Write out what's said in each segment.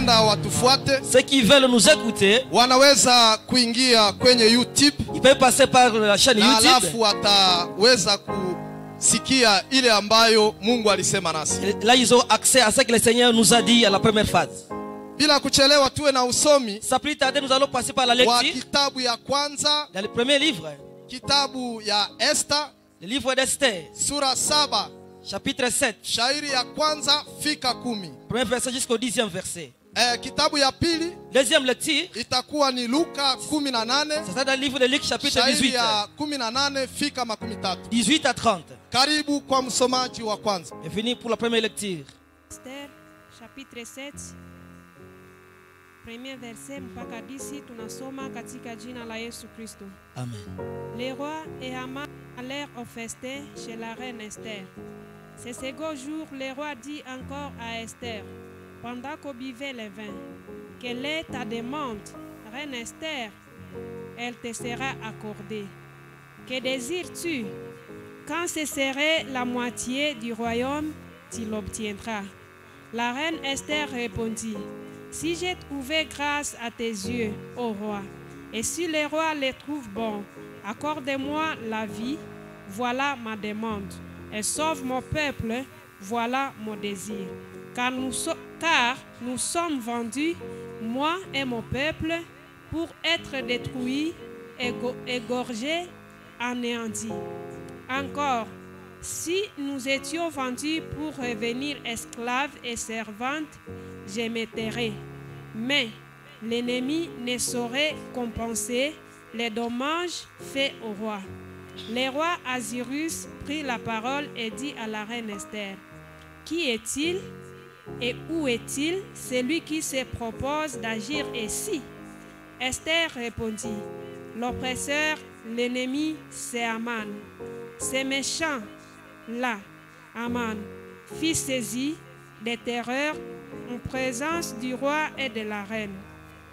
wanaopenda watufuate, ceux qui veulent nous écouter, wanaweza kuingia kwenye YouTube. ils peuvent passer par la chaîne Na YouTube. alafu wataweza kusikia ile ambayo Mungu alisema nasi. Et là, ils ont accès à ce que le Seigneur nous a dit à la première phase. Bila kuchelewa tuwe na usomi Sans plus tarder, nous allons passer par la wa lecture. kitabu ya kwanza, Dans le premier livre, kitabu ya Esther, le livre d'Esther, sura 7, chapitre 7, shairi ya kwanza fika 10. premier verset jusqu'au 10e verset. Kitabu ya pili Deuxième lecture, itakuwa ni Luka 18, c'est ça dans le livre de Luc, chapitre shairi 18, ya 18 fika 13. 18 à 30. Karibu kwa msomaji wa kwanza. Et fini pour la première lecture. Esther chapitre 7 premier verset mpaka 10 tunasoma katika jina la Yesu Kristo. Amen. Les rois et Haman allèrent au festin chez la reine Esther. Ce second jour, le roi dit encore à Esther, pendant qu'on buvait le vin, quelle est ta demande, reine Esther? Elle te sera accordée. Que désires-tu? Quand ce serait la moitié du royaume, tu l'obtiendras. La reine Esther répondit, si j'ai trouvé grâce à tes yeux, ô roi, et si le roi les trouve bons, accorde-moi la vie, voilà ma demande, et sauve mon peuple, voilà mon désir. Car nous sommes vendus, moi et mon peuple, pour être détruits, égorgés, anéantis. Encore, si nous étions vendus pour revenir esclaves et servantes, je me tairais. Mais l'ennemi ne saurait compenser les dommages faits au roi. Le roi Assuérus prit la parole et dit à la reine Esther, qui est-il et où est-il celui qui se propose d'agir ici? Esther répondit, l'oppresseur, l'ennemi, c'est Haman. C'est méchant. Là, Haman fit saisi de terreur en présence du roi et de la reine.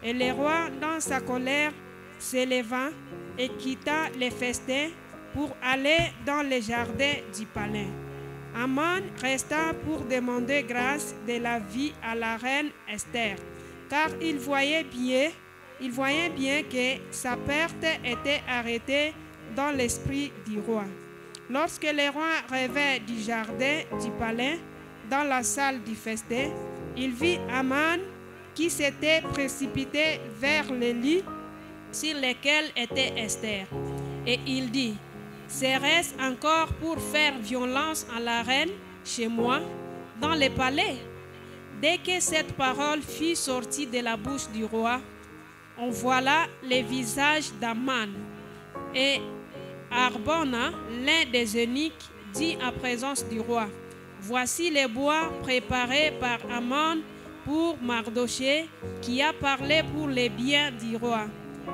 Et le roi, dans sa colère, s'éleva et quitta les festins pour aller dans les jardins du palais. Haman resta pour demander grâce de la vie à la reine Esther, car il voyait bien que sa perte était arrêtée dans l'esprit du roi. Lorsque le roi revint du jardin du palais, dans la salle du festin, il vit Haman qui s'était précipité vers le lit sur lequel était Esther. Et il dit, serait-ce encore pour faire violence à la reine chez moi, dans le palais? Dès que cette parole fut sortie de la bouche du roi, on voit là le visage d'Haman. Et Arbona, l'un des eunuques, dit en présence du roi, voici les bois préparés par Haman pour Mardochée, qui a parlé pour les biens du roi,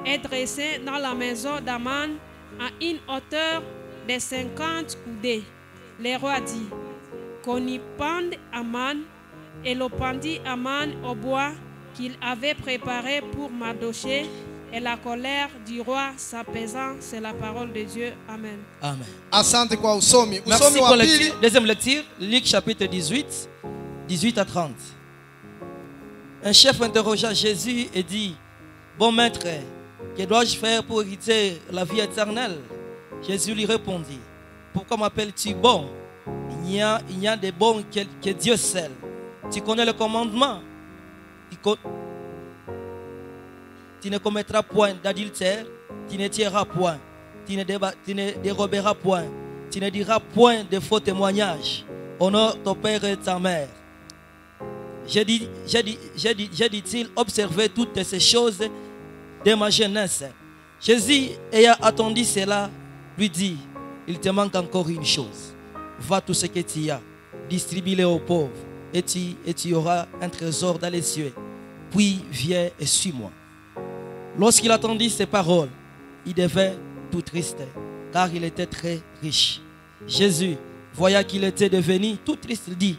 et dressé dans la maison d'Haman à une hauteur de 50 coudées. Le roi dit, qu'on y pende Haman, et l'on pendit Haman au bois qu'il avait préparé pour Mardochée, et la colère du roi s'apaisant. C'est la parole de Dieu. Amen. Amen. Asante kwa usomi. Merci Usomi pour wa la pili, lecture. Deuxième lecture, Luc chapitre 18, 18 à 30. Un chef interrogea Jésus et dit, bon maître, que dois-je faire pour hériter la vie éternelle? Jésus lui répondit, pourquoi m'appelles-tu bon? Il n'y a de bons que Dieu seul. Tu connais le commandement. Tu ne commettras point d'adultère, tu ne tueras point, tu ne déroberas point, tu ne diras point de faux témoignages. Honore ton père et ta mère. J'ai dit-il, observé toutes ces choses de ma jeunesse. Jésus, ayant attendu cela, lui dit, il te manque encore une chose. Va tout ce que tu as, distribue-le aux pauvres, et tu auras un trésor dans les cieux. Puis viens et suis-moi. Lorsqu'il attendit ces paroles, il devint tout triste, car il était très riche. Jésus, voyant qu'il était devenu tout triste, dit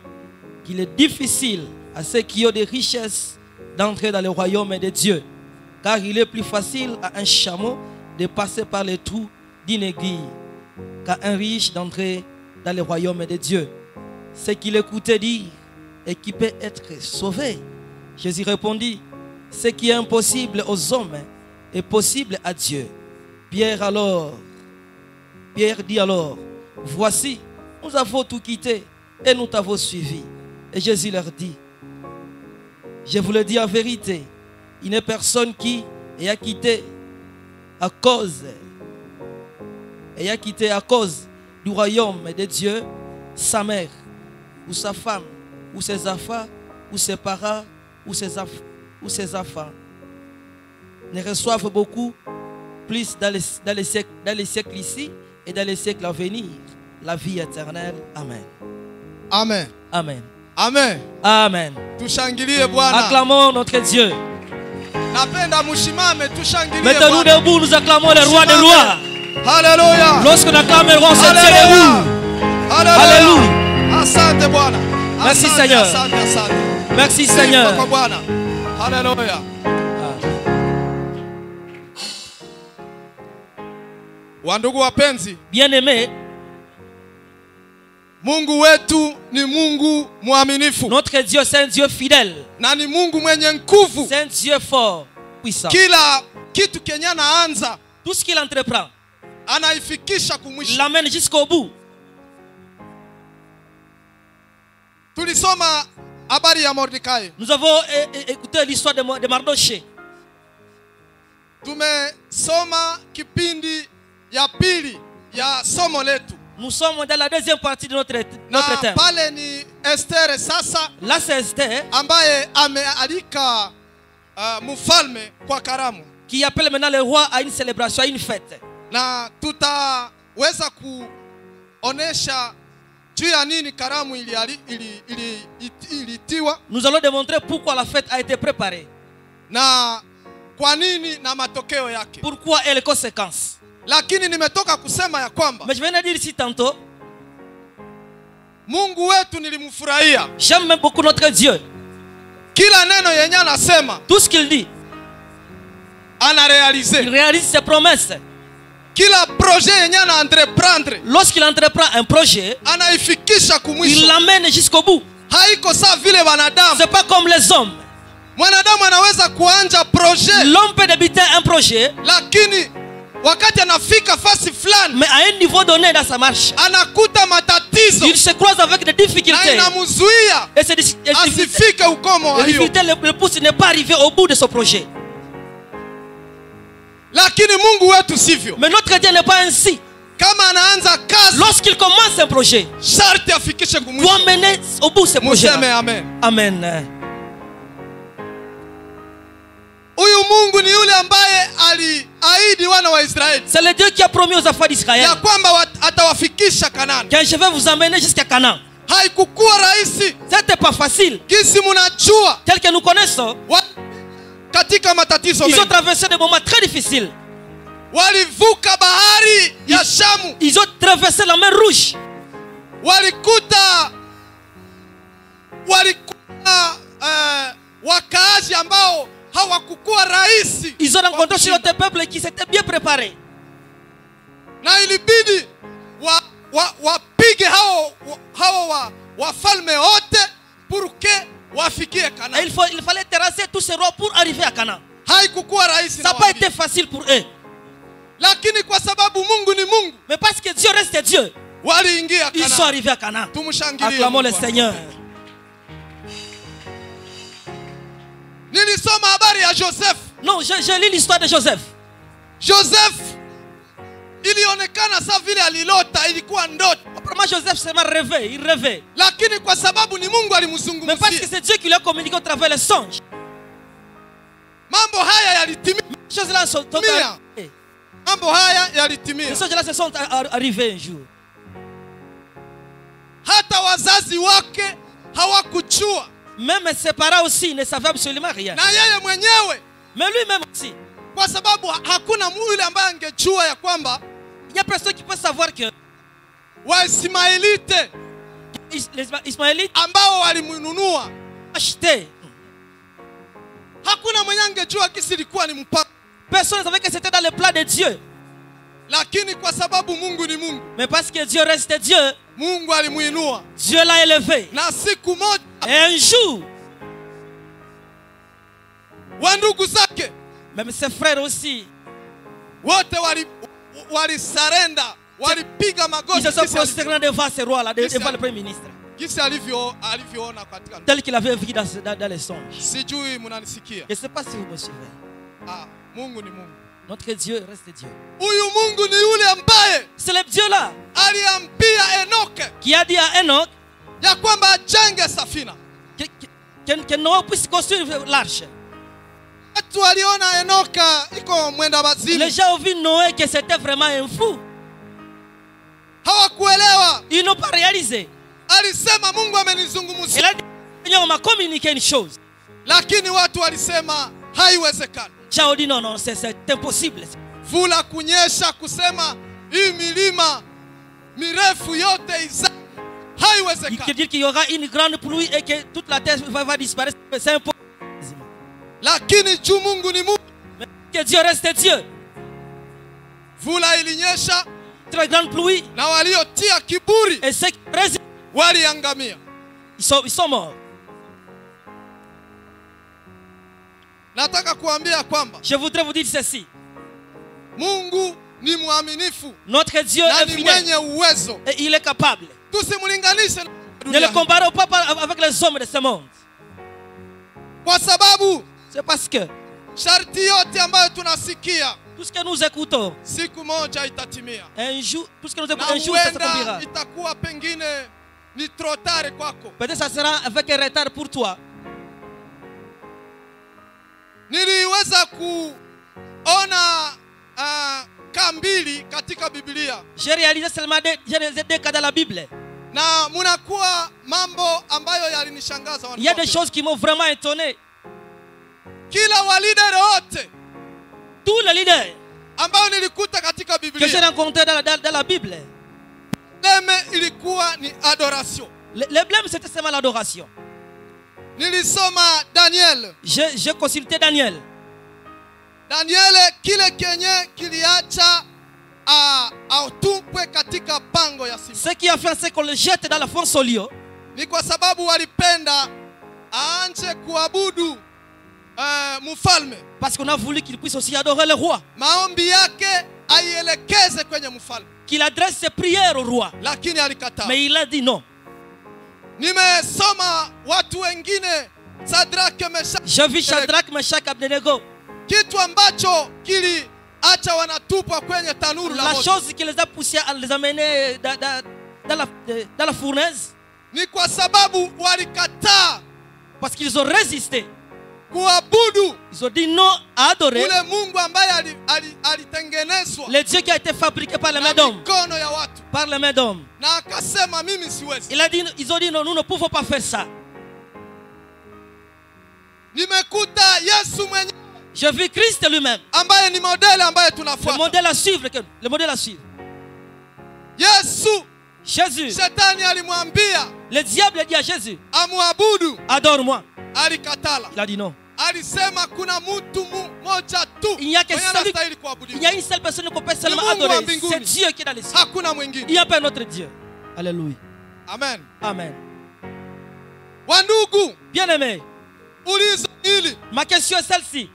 qu'il est difficile à ceux qui ont des richesses d'entrer dans le royaume de Dieu, car il est plus facile à un chameau de passer par les trous d'une aiguille qu'à un riche d'entrer dans le royaume de Dieu. Ce qu'il écoutait dire et qui peut être sauvé. Jésus répondit, ce qui est impossible aux hommes est possible à Dieu. Pierre dit alors, voici, nous avons tout quitté et nous t'avons suivi. Et Jésus leur dit, je vous le dis en vérité, il n'y a personne qui ait quitté à cause du royaume de Dieu sa mère, ou sa femme, ou ses enfants, ou ses parents, ou ses enfants, ne reçoivent beaucoup plus dans les siècles ici et dans les siècles à venir la vie éternelle. Amen. Amen. Amen. Amen. Amen. Tushangilie Bwana. Acclamons notre Dieu. Napenda mushimame tushangilie Bwana. Mettons-nous debout, nous acclamons le roi des rois. Alléluia. Lorsqu'on acclame le roi, on se tient debout. Alléluia. Asante Bwana. Merci Seigneur. Merci Seigneur. Sifa kwa Bwana. Alléluia. Wandugu wapenzi, Bien-aimés, Mungu wetu ni Mungu mwaminifu. notre Dieu, c'est un Dieu fidèle. Na ni Mungu mwenye nguvu. C'est un Dieu fort, puissant. Kila kitu Kenya anaanza Tout ce qu'il entreprend, anaifikisha il kumwisho. l'amène jusqu'au bout. Tulisoma habari ya Mordekai. Nous avons écouté l'histoire de Mardoché. Tumesoma kipindi ya pili ya somo letu. Nous sommes dans la deuxième partie de notre Na thème. pale ni Esther sasa Là, c'est Esther ambaye amealika mfalme kwa karamu. qui appelle maintenant le roi à une célébration, à une fête. Na tutaweza kuonesha juu ya nini karamu ilitiwa Nous allons démontrer pourquoi la fête a été préparée. na kwa nini na matokeo yake. Pourquoi et les conséquences. Lakini nimetoka kusema ya kwamba Mais je viens de dire ici tantôt, Mungu wetu nilimfurahia. j'aime même beaucoup notre Dieu. Kila neno yenye anasema Tout ce qu'il dit, il anarealize. réalise ses promesses. Kila projet yenye ana entreprendre Lorsqu'il entreprend un projet, anaifikisha il kumwisho. l'amène jusqu'au bout. Haiko saa vile wanadamu. C'est pas comme les hommes. Mwanadamu anaweza kuanja projet L'homme peut débuter un projet, lakini wakati anafika fasi fulani mais à un niveau donné dans sa marche, anakuta matatizo il se croise avec des na difficultés. inamzuia Et ces difficultés asifike ukomo wa hiyo. le poussent ne pas arriver au bout de son projet. Lakini Mungu wetu sivyo. Mais notre Dieu n'est pas ainsi. Kama anaanza kazi Lorsqu'il commence un projet, sharti afikishe il doit kumwisho. mener au bout ce projet. Museme amen. Amen. Huyu Mungu ni yule ambaye aliahidi wana wa Israeli C'est le Dieu qui a promis aux enfants d'Israël ya kwamba atawafikisha Kanaani. que je vais vous emmener jusqu'à Canaan. Haikukuwa rahisi C'était pas facile. kisi munajua Tel que nous connaissons, katika matatizo ils ont mengi. traversé des moments très difficiles. Walivuka bahari ya Shamu, Ils ont traversé la mer Rouge. walikuta wakaaji ambao hawakukuwa rahisi, Ils ont rencontré sur notre peuple qui s'était bien préparé. na ilibidi wapige hao wafalme wote pour que wafikie Et Kanaani. il fallait terrasser tous ces rois pour arriver à Canaan. Haikukuwa rahisi, Ça n'a pas nawaambia. été facile pour eux. Lakini kwa sababu Mungu ni Mungu, Mais parce que Dieu reste Dieu, waliingia ils sont Kanaani. arrivés à Canaan. Tumshangilie Acclamons le Mungu. Seigneur. Nilisoma habari ya Joseph. Non, je lis l'histoire de Joseph. Joseph ilionekana saa vile alilota, ilikuwa ndoto, Apparemment, Joseph s'est mal rêvé. Il rêvait. lakini kwa sababu ni Mungu Mais parce que alimzungumzia, c'est Dieu qui lui a communiqué au travers les songes. mambo haya yalitimia. Ces choses-là sont Mia. Mambo haya Ces yalitimia. choses-là se sont arrivées un jour. Hata wazazi wake hawakujua, Même ses parents aussi ne savaient absolument rien. na yeye mwenyewe, Mais lui-même aussi. kwa sababu hakuna yule ambaye angejua ya kwamba Il y a personne qui peut savoir que Waismaelite les Ismaélites ambao walimnunua, achetaient. hakuna mwenye angejua kisi ilikuwa ni mpaka, Personne ne savait que c'était dans le plan de Dieu. lakini kwa sababu Mungu ni Mungu, Mais parce que Dieu reste Dieu, Mungu alimuinua, Dieu l'a élevé. na siku moja Et un jour, wandugu zake Même ses frères aussi. wote walisarenda, walipiga Ils magoti se sont prosternés devant ce roi-là, devant le premier ministre. jinsi alivyoona katika. Tel qu'il avait vu dans les songes. Sijui mnanisikia? Je ne sais pas si vous me suivez. Mungu ni Mungu. Notre Dieu reste Dieu. Huyu Mungu ni yule ambaye C'est le Dieu-là aliambia Enoke qui a dit à Enoch ya kwamba ajenge safina. que Noé puisse construire l'arche. Watu waliona Enoka iko mwenda wazimu. Les gens ont vu Noé que c'était vraiment un fou. Hawakuelewa. Ils n'ont pas réalisé. Alisema Mungu amenizungumzia. Il a dit, Seigneur m'a communiqué une chose. Lakini watu walisema haiwezekani. Gens ont dit non, non, c'est impossible. Vula kunyesha kusema hii milima mirefu yote iza haiwezekani. Il dit qu'il y aura une grande pluie et que toute la terre va disparaître. C'est impossible. Lakini juu Mungu ni Mungu. Mais que Dieu reste Dieu. Vula ilinyesha. Très grande pluie. Na waliotia kiburi. Et ceux qui résistent, waliangamia. Ils sont morts. Nataka kuambia kwamba je voudrais vous dire ceci. Mungu ni mwaminifu. Notre Dieu est fidèle. Et il est capable. Tusimulinganishe na ne le comparons pas avec les hommes de ce monde. Kwa sababu c'est parce que sharti yote ambayo tunasikia tout ce que nous écoutons siku moja itatimia. Un jour, tout ce que nous écoutons un jour ça s'accomplira. Itakuwa pengine ni trop tard kwako. Peut-être ça sera avec un retard pour toi. Niliweza kuona kambili katika Biblia. J'ai réalisé seulement des cas dans la Bible. Na munakuwa mambo ambayo yalinishangaza. Il y a des choses qui m'ont vraiment étonné. Kila walidere wote, tous les leaders ambao nilikuta katika Biblia, que j'ai rencontré dans la Bible, ilikuwa ni adoration. Le blême c'était seulement l'adoration. Nilisoma Daniel. J'ai consulté Daniel. Daniel kile kenye kiliacha autupwe katika pango ya simba. Ce qui a fait c'est qu'on le jette dans la fosse au lieu. Ni kwa sababu walipenda aanze kuabudu mfalme. Parce qu'on a voulu qu'il puisse aussi adorer le roi. Maombi yake aielekeze kwenye mfalme. Qu'il adresse ses prières au roi. Lakini alikataa. Mais il a dit non. Nimesoma watu wengine Shadrach, Meshach. J'ai vu Shadrach, Meshach, Abednego. Kitu ambacho kiliacha wanatupwa kwenye tanuru la moto. La chose qui les a poussés à les amener dans la fournaise. Ni kwa sababu walikataa. Parce qu'ils ont résisté. Kuabudu. Ils ont dit non à adorer. Ule Mungu ambaye alitengenezwa. Le Dieu qui a été fabriqué par les mains d'hommes. Par les mains d'hommes. Na akasema mimi siwezi. Ils ont dit non, nous ne pouvons pas faire ça. Nimekuta Yesu mwenyewe. J'ai vu Christ lui-même. Ambaye ni modèle ambaye tunafuata. Le modèle à suivre, le modèle à suivre. Yesu. Jésus. Shetani alimwambia. Le diable a dit à Jésus. Amuabudu. Adore-moi. Alikatala. Il a dit non. Alisema kuna mtu mmoja tu. Il n'y a une seule personne qu'on peut seulement adorer. C'est Dieu qui est dans les cieux. Hakuna mwingine. Il n'y a pas un autre Dieu. Alléluia. Amen. Amen. Wandugu. Bien-aimé. Ulizo hili. Ma question est celle-ci.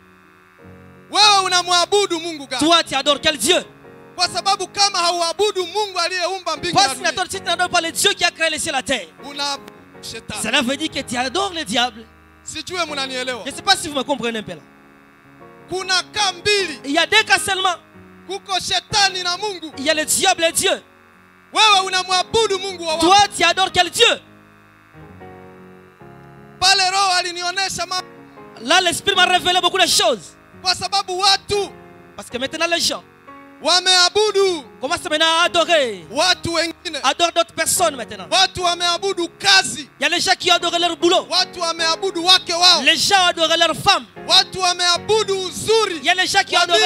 Wewe unamwabudu Mungu gani? Toi tu adores quel Dieu? Kwa sababu kama hauabudu Mungu aliyeumba mbingu na dunia. Parce que tu n'adores pas le Dieu qui a créé le ciel et la terre. Cela veut dire que tu adores le diable. Sijue mnanielewa. Je ne sais pas si vous me comprenez un peu là. Kuna cas mbili. Il y a deux cas seulement. Kuko shetani na Mungu. Il y a le diable et Dieu. Wewe unamwabudu Mungu wa wapi? Toi tu adores quel Dieu? Pale Roho alinionyesha mambo. Là l'esprit m'a révélé beaucoup de choses. Kwa sababu watu. Parce que maintenant les gens wameabudu. Commence maintenant à adorer. Watu wengine. Adore d'autres personnes maintenant. Watu wameabudu kazi. Il y a les gens qui adorent leur boulot. Watu wameabudu wake wao. Les gens adorent leur femme. Watu wameabudu uzuri. Il y a les gens qui adorent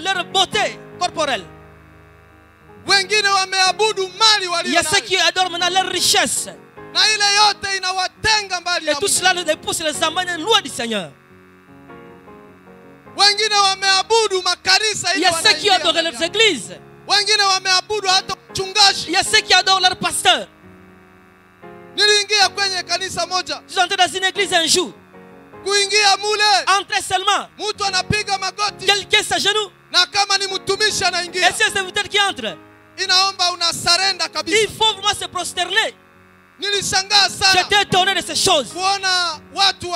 leur beauté corporelle. Wengine wameabudu mali walio. Il y a ceux qui adorent maintenant leur richesse. Na ile yote inawatenga mbali ya Mungu. Et tout cela les pousse les emmène loin du Seigneur. Wengine wameabudu makanisa ile. Il y a ceux qui adorent leurs églises. Wengine wameabudu hata mchungaji. Il y a ceux qui adorent leur pasteur. Niliingia kwenye kanisa moja. Je suis entré dans une église un jour. kuingia mule. Entrez seulement. Mtu anapiga magoti. Quelqu'un s'agenouille. Na kama ni mtumishi Et anaingia. c'est un serviteur qui entre. Inaomba unasarenda kabisa. Il faut vraiment se prosterner. Nilishangaa sana J'étais étonné de ces choses. kuona watu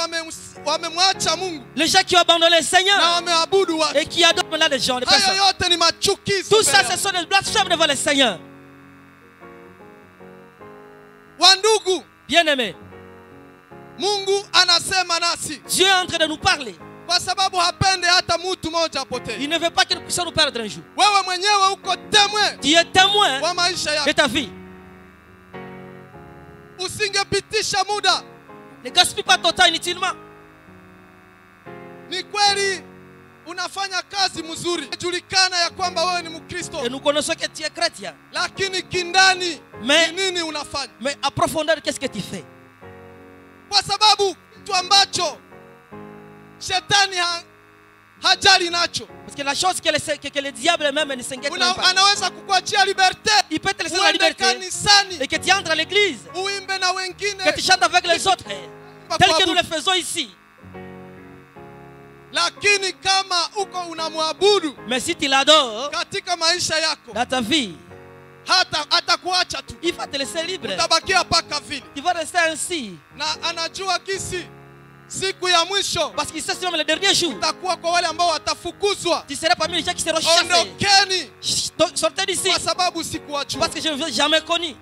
wamemwacha Mungu Les gens qui ont abandonné le na Seigneur wameabudu watu. et qui adorent maintenant les gens, les Hayo personnes. yote ni machukizo. Tout ça, mbele ce sont des blasphèmes devant le Seigneur. ya- Wandugu, Bien-aimés, Mungu anasema nasi Dieu est en train de nous parler. kwa sababu hapende hata mtu mmoja apotee. Il ne veut pas que nous puissions nous perdre un jour. Wewe mwenyewe uko temwe Tu es témoin wa maisha de yako. ta vie. Usingepitisha muda. Ne gaspille pas ton temps inutilement. Ni kweli unafanya kazi mzuri, julikana ya kwamba wewe ni Mkristo, Et nous connaissons que tu es chrétien. lakini kindani Mais- ni nini unafanya? Mais à profondeur, qu'est-ce que tu fais? Kwa sababu kitu ambacho shetani hajali nacho, Parce que la chose que le diable même ne s'inquiète même pas. anaweza kukuachia liberté, Il peut te laisser la uende liberté kanisani et que tu entres à l'église, uimbe na wengine, que tu chantes avec les autres, tel que nous le faisons ici. lakini kama uko unamwabudu Mais si tu l'adores katika maisha yako, dans ta vie, hata atakuacha tu, il va te laisser libre. utabakia paka vile, Tu vas rester ainsi. na anajua kisi siku ya mwisho Parce qu'il sait même le dernier jour, utakuwa kwa wale ambao watafukuzwa. tu seras parmi les gens qui seront chassés. Ondokeni Sortez d'ici. kwa sababu sikuwajua. Parce que je ne vous ai jamais connu.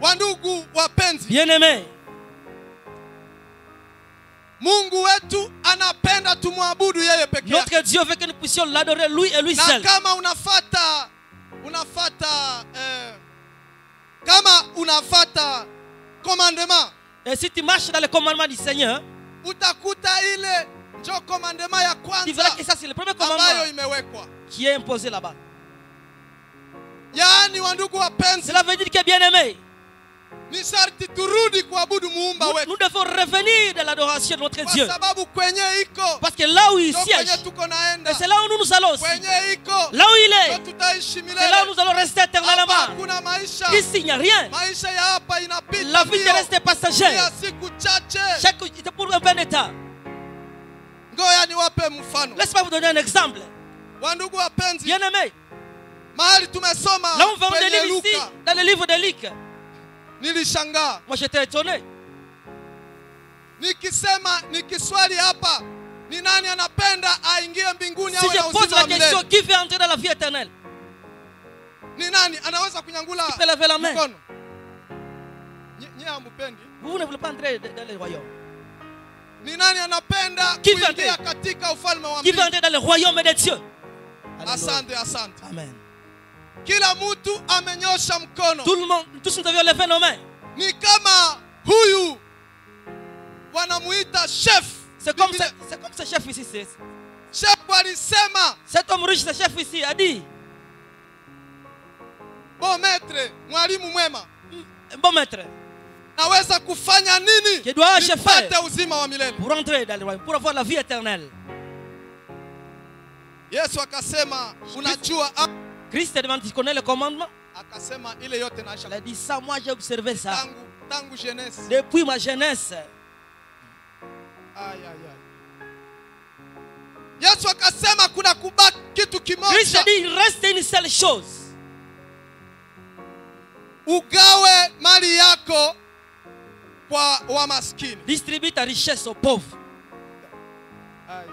Wandugu wapenzi, Bien-aimés, Mungu wetu anapenda tumwabudu yeye peke yake. notre Dieu veut que nous puissions l'adorer lui et lui Na seul. kama unafata commandement, Et si tu marches dans les commandements du Seigneur, utakuta ile njo commandement ya tu verras kwanza que ça c'est le premier ambayo commandement imewekwa. qui est imposé là-bas. Yaani wandugu wapenzi, Cela veut dire que bien-aimés, ni sharti turudi kuabudu muumba wetu, nous devons revenir de l'adoration de notre kwa Dieu. sababu kwenye iko Parce que là où il ndio siège, kwenye tuko naenda, et c'est là où nous allons aussi. kwenye iko Là où il est, ndio tutaishi c'est là où milele. nous allons rester Hapa éternellement. hakuna maisha, Ici, il n'y a rien. maisha ya hapa inapita La vie mbio, terrestre est ya passagère. siku chache. C'est pour un bon état. Ngoja niwape mfano. Laisse-moi vous donner un exemple. Wandugu wapenzi, Bien-aimés, mahali tumesoma là où on va kwenye lire ici, Luka, dans le livre de Luc, nilishangaa moi j'étais étonné. nikiswali hapa, ni nani anapenda aingie mbinguni Si awe je na pose uzima la wa question, milele? qui veut entrer dans la vie éternelle? Ni nani anaweza kunyangula Qui peut lever la main? mkono? Nyie hampendi? Vous ne voulez pas entrer dans le royaume. Ni nani anapenda Qui veut kuingia entrer? katika ufalme wa Qui veut mbingu? entrer dans le royaume des dieux? Alléluia. Asante, asante. Amen. Kila mtu amenyosha mkono. Tout le monde, tous nous devions lever nos mains. Ni kama huyu wanamuita chef. C'est comme Biblia- ce chef ici. Chef alisema, Cet homme riche, ce chef ici, a dit, bon maître, mwalimu mwema, bon maître, naweza kufanya nini Que dois-je nipate faire? uzima wa milele? pour entrer dans le royaume, pour avoir la vie éternelle. Yesu akasema, unajua Christ demande, tu connais le commandement? akasema ile yote naisha Il a dit ça, moi j'ai observé ça. tangu jeunesse. Depuis ma jeunesse. Ay, ay, ay. Yesu akasema kuna kubaki kitu Christ a kimoja, dit, il reste une seule chose. ugawe mali yako kwa wamaskini. Distribue ta richesse aux pauvres. Ay, ay,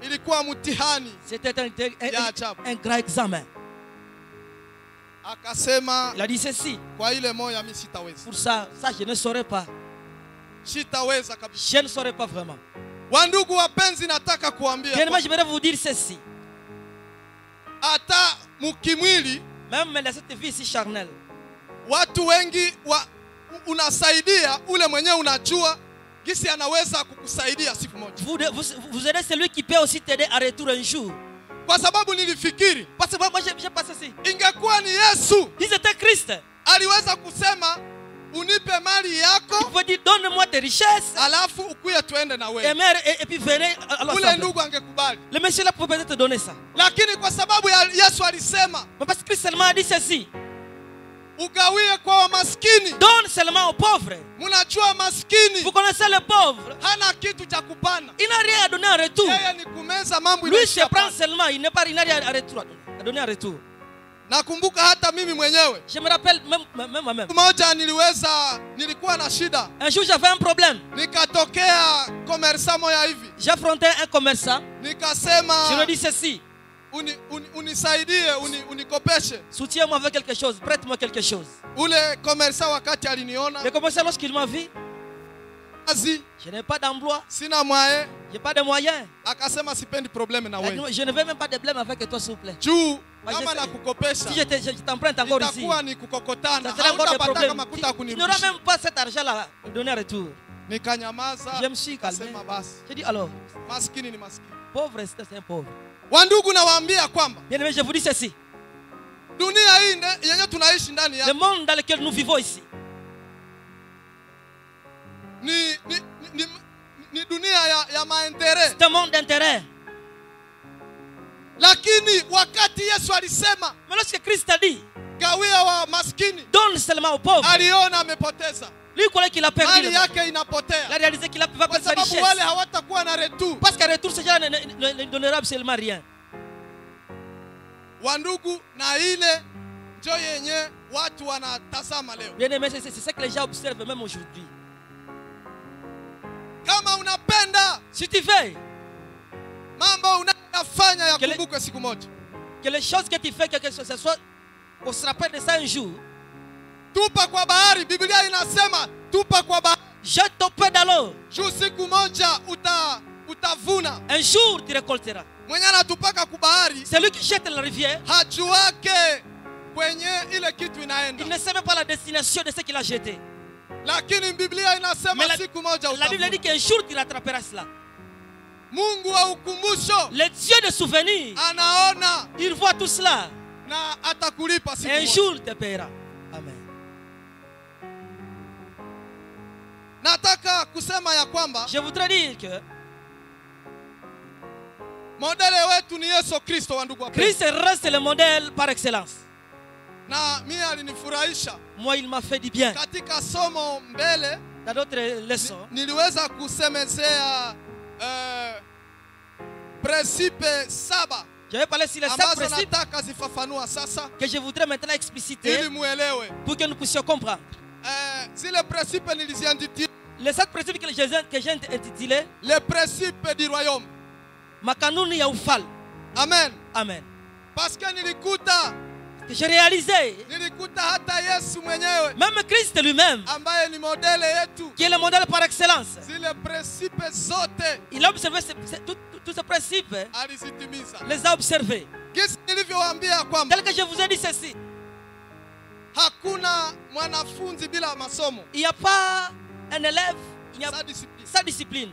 ay. Ilikuwa mtihani. C'était Ya ajabu. un grand examen. Akasema Il a dit ceci. kwa ile moya mimi sitaweza. Pour ça, je ne saurais pas. Sitaweza kabisa. Je ne saurais pas vraiment. Wandugu wapenzi, nataka kuambia Bien, moi, j'aimerais vous dire ceci. hata mkimwili Même dans cette vie si charnelle, watu wengi unasaidia ule mwenyewe unajua gisi anaweza kukusaidia siku moja. vous aidez celui qui peut aussi t'aider à retour un jour. Kwa sababu nilifikiri Parce que moi j'ai passé ici. ingekuwa ni Yesu Ils étaient Christ. aliweza kusema unipe mali Il yako pouvait dire donne-moi tes richesses alafu ukuye tuende na wewe. et puis venez à Ule l'ensemble. ndugu angekubali, Le monsieur là pouvait peut-être te donner ça. lakini kwa sababu ya Yesu alisema Mais parce que Christ seulement a dit ceci. ugawie kwa wamaskini. Donne seulement aux pauvres. Mnajua maskini Vous connaissez le pauvre. hana kitu cha kupana. Il n'a rien à donner en retour. Yeye ni kumeza mambo Lui se inaishia prend pale. seulement. Il n'a rien à retour. À donner en retour. Nakumbuka hata mimi mwenyewe Je me rappelle même moi-même. siku moja nilikuwa na shida, Un jour j'avais un problème. nikatokea komersa moya hivi, J'affrontais un commerçant. Je nikasema lui dis ceci. unisaidie, unikopeshe. Soutiens-moi avec quelque chose. Prête-moi quelque chose. Ule komersa wakati aliniona Le commerçant, lorsqu'il m'a vu, kazi, je n'ai pas d'emploi. sina mwae, Je n'ai pas de moyens. akasema sipendi probleme na wewe Je ne veux même pas de blême avec toi, s'il vous plaît. juu Bah, kama je nakukopesha Si je t'emprunte encore ici, itakuwa ni kukokotana, ça sera encore des hautapata problèmes. kama kuta Tu n'auras kunirudisha. même pas cet argent-là à donner en retour. Nikanyamaza, Je me suis calmé. kasema basi J'ai dit alors, maskini ni maskini. pauvre, c'est un pauvre. Wandugu, nawaambia kwamba Bien aimé, je vous dis ceci. dunia hii yenye tunaishi ndani Le yake monde dans lequel nous vivons ici, ni dunia ya maendeleo, c'est un monde d'intérêt. lakini wakati Yesu alisema Mais lorsque Christ a dit, gawia wa maskini, donne seulement aux pauvres, aliona amepoteza, lui il connaît qu'il a perdu. mali Il a yake inapotea, réalisé qu'il a pas kwa perdu sa sababu richesse. wale hawatakuwa na retour. Parce qu'à retour, ces gens ne donneront absolument rien. Wandugu, na ile njo yenye watu wanatazama leo. Bien aimé, c'est ce que les gens observent même aujourd'hui. Kama unapenda Si tu veux mambo unayofanya Kele- yakumbukwe siku moja, que les choses que tu fais, que ce soit, qu'on se rappelle de ça un jour, tupa kwa bahari. Biblia inasema tupa kwa bahari, jette ton peu dans l'eau. juu siku moja utavuna. Un jour, tu récolteras. Mwenye anatupaka kubahari Celui qui jette la rivière, hajuake kwenye ile kitu inaenda, il ne sait même pas la destination de ce qu'il a jeté. lakini Biblia inasema Mais siku moja La Bible dit utavuna. qu'un jour, tu rattraperas cela. Mungu wa ukumbusho Le Dieu de souvenir, anaona il voit tout cela. na atakulipa siku Un moja. jour, il te paiera. Amen. Nataka kusema ya kwamba Je voudrais dire que modele wetu ni Yesu Kristo, wa ndugu wapendwa. Christ reste le modèle par excellence. Na mimi alinifurahisha Moi, il m'a fait du bien. katika somo mbele, Dans d'autres leçons, niliweza kusemezea principe 7 je vais parler sur les 7 ambazo principes nataka zifafanua sasa que je voudrais maintenant ili expliciter muelewe. pour que nous puissions comprendre. Zile principe niliziandika, Les 7 principes que j'ai intitulés les principes du royaume. Makanuni ya ufalme. Amen. Amen. Parce que nilikuta Que j'ai réalisé, hata Yesu mwenyewe même Christ lui-même, ambaye ni modele yetu, qui est le modèle par excellence, zile principe zote il a observé tous ces principes, alizitimiza. les a observés. Gisi nilivyowaambia kwamba Tel que je vous ai dit ceci, hakuna mwanafunzi bila masomo, il n'y a pas un élève, il n'y a sa discipline. sa discipline.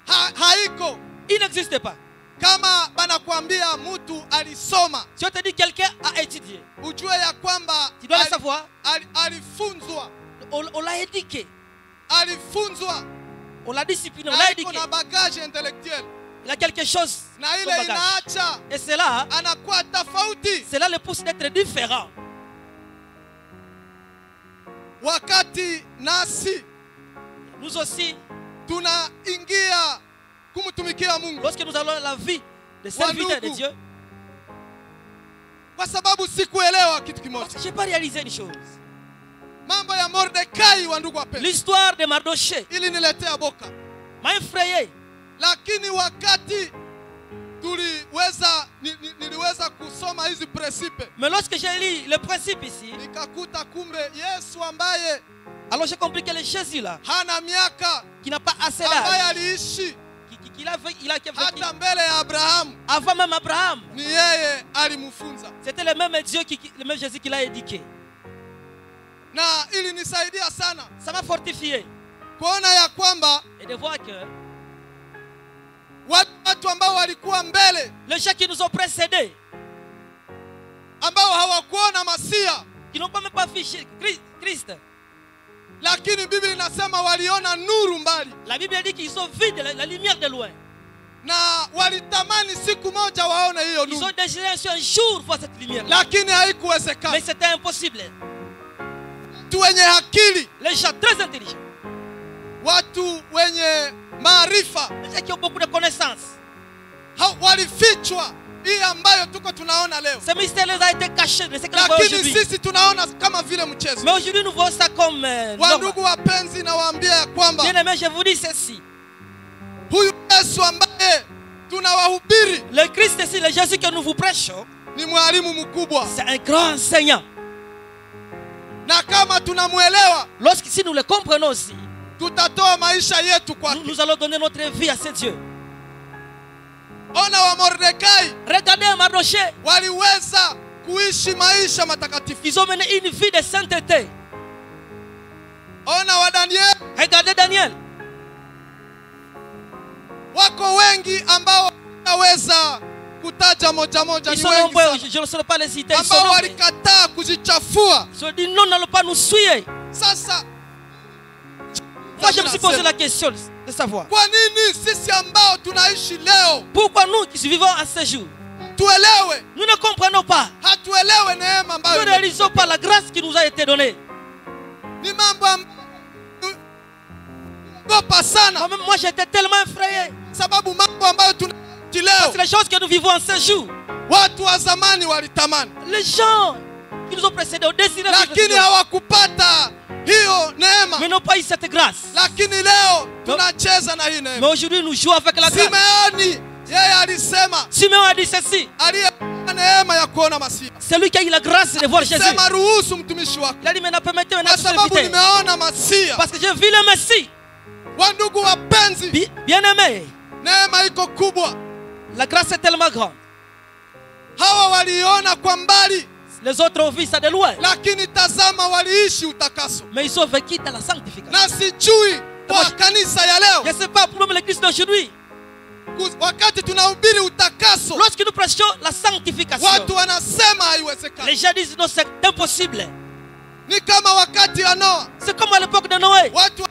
Haiko. Il n'existe pas. Kama banakwambia mtu alisoma, Si on te dit quelqu'un a étudié, ujue ya kwamba tu dois le savoir, alifunzwa, on l'a éduqué, alifunzwa on l'a discipliné, on na l'a iko éduqué. na bagage intellectuel, Il a quelque chose na comme ile bagage. inaacha Et cela, anakuwa tofauti cela le pousse d'être différent. wakati nasi Nous aussi, tunaingia kumtumikia Mungu, lorsque nous allons la vie de serviteur de Dieu, kwa sababu sikuelewa kitu kimoja, je n'ai pas réalisé une chose. mambo ya Mordekai, wa ndugu wapendwa, L'histoire de Mardoché ili niletea boka, m'a effrayé. lakini wakati niliweza kusoma hizi principe, Mais lorsque j'ai lu le principe ici, nikakuta kumbe Yesu ambaye alors j'ai compris que le Jésus là, hana miaka, qui n'a pas assez ambaye d'âge, aliishi il a vécu hata mbele ya Abrahamu, avant même Abraham, ni yeye alimfunza, c'était le même Dieu, le même Jésus qui l'a éduqué. na ilinisaidia sana Ça m'a fortifié. kuona ya kwamba Et de voir que watu ambao walikuwa mbele, les gens qui nous ont précédés, ambao hawakuona Masia, qui n'ont pas même pas fiché Christ, lakini Biblia inasema waliona nuru mbali, la Bible dit qu'ils ont vu la lumière de loin. na walitamani siku moja waone hiyo Ils ont nuru, désiré un jour voir cette lumière, lakini haikuwezekana. mais c'était impossible. watu wenye akili, Les gens très intelligents. watu wenye maarifa, Les gens qui ont beaucoup de connaissances. walifichwa hii ambayo tuko tunaona leo. Ce mystère les a été caché. C'est ce que nous voyons Lakini aujourd'hui. sisi tunaona kama vile mchezo. Mais aujourd'hui, nous voyons ça comme Wandugu wapenzi, nawaambia ya kwamba bien aimé, je vous dis ceci. huyu Yesu ambaye tunawahubiri Le Christ ici, le Jésus que nous vous prêchons, ni mwalimu mkubwa, c'est un grand enseignant. na kama tunamuelewa Si nous le comprenons aussi, tutatoa maisha yetu kwake. nous allons donner notre vie à ce Dieu. Ona wa Mordekai Regardez Mardochée. waliweza kuishi maisha matakatifu. Ils ont mené une vie de sainteté. Ona wa Daniel, Regardez Daniel. wako wengi ambao wanaweza kutaja moja moja, Ils ni sont wengi nombreux, sana, je ne saurais pas les citer. Ils sont ambao nombreux. walikataa kujichafua. Ils ont dit non, n'allons pas nous suivre. Sasa Moi, je me suis posé la question de savoir kwa nini sisi ambao tunaishi leo pourquoi nous qui vivons à ce jour, tuelewe, nous ne comprenons pas. hatuelewe neema Nous ambayo ne réalisons pas la grâce qui nous a été donnée. ni mambo ambayo gopa sana, Moi, j'étais tellement effrayé. sababu mambo ambayo tunaishi C'est leo les choses que nous vivons en ce jour. watu wa zamani walitamani, Les gens qui nous ont précédés ont désiré vivre lakini ce jour, hawakupata hiyo neema. mais n'ont pas eu cette grâce. Lakini leo tunacheza na hii Mais neema. aujourd'hui, nous jouons avec la grâce. Simeoni yeye alisema, Simeon a dit ceci. aliyepata neema ya kuona Masia, C'est lui qui a eu la grâce de voir Jésus. sema ruhusu mtumishi wako, Il a dit maintenant permettez kwa maintenant de sababu servir. nimeona Masia. Parce que j'ai vu le Messie. Wandugu wapenzi, Bien aimé, neema iko kubwa. la grâce est tellement grande. Hawa waliona kwa mbali, Les autres ont vu ça de loin. lakini tazama, waliishi utakaso. Mais ils ont vécu dans la sanctification. Na sijui kwa kanisa ya Je leo, ne sais pas pour nous l'église d'aujourd'hui. wakati tunahubiri utakaso, Lorsque nous prêchons la sanctification, watu wanasema les haiwezekani. gens disent non, c'est impossible. Ni kama wakati wa Noa, C'est comme à l'époque de Noé. watu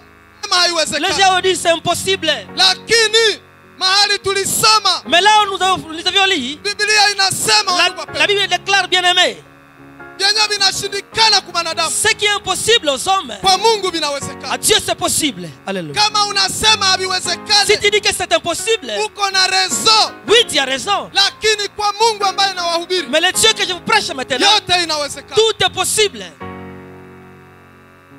wanasema Les haiwezekani, gens ont dit c'est impossible. lakini mahali tulisoma Mais là où nous avions lu, Biblia inasema, wandugu la wapenzi, Bible déclare bien aimé, vyenye vinashindikana kwa wanadamu, ce qui est impossible aux hommes, kwa Mungu à vinawezekana. Dieu c'est possible. Alléluia. Kama unasema Si haviwezekani, tu dis que c'est impossible, uko na rezo, oui, tu as raison. lakini kwa Mungu ambaye nawahubiri, Mais le Dieu que je vous prêche maintenant, yote inawezekana. tout est possible.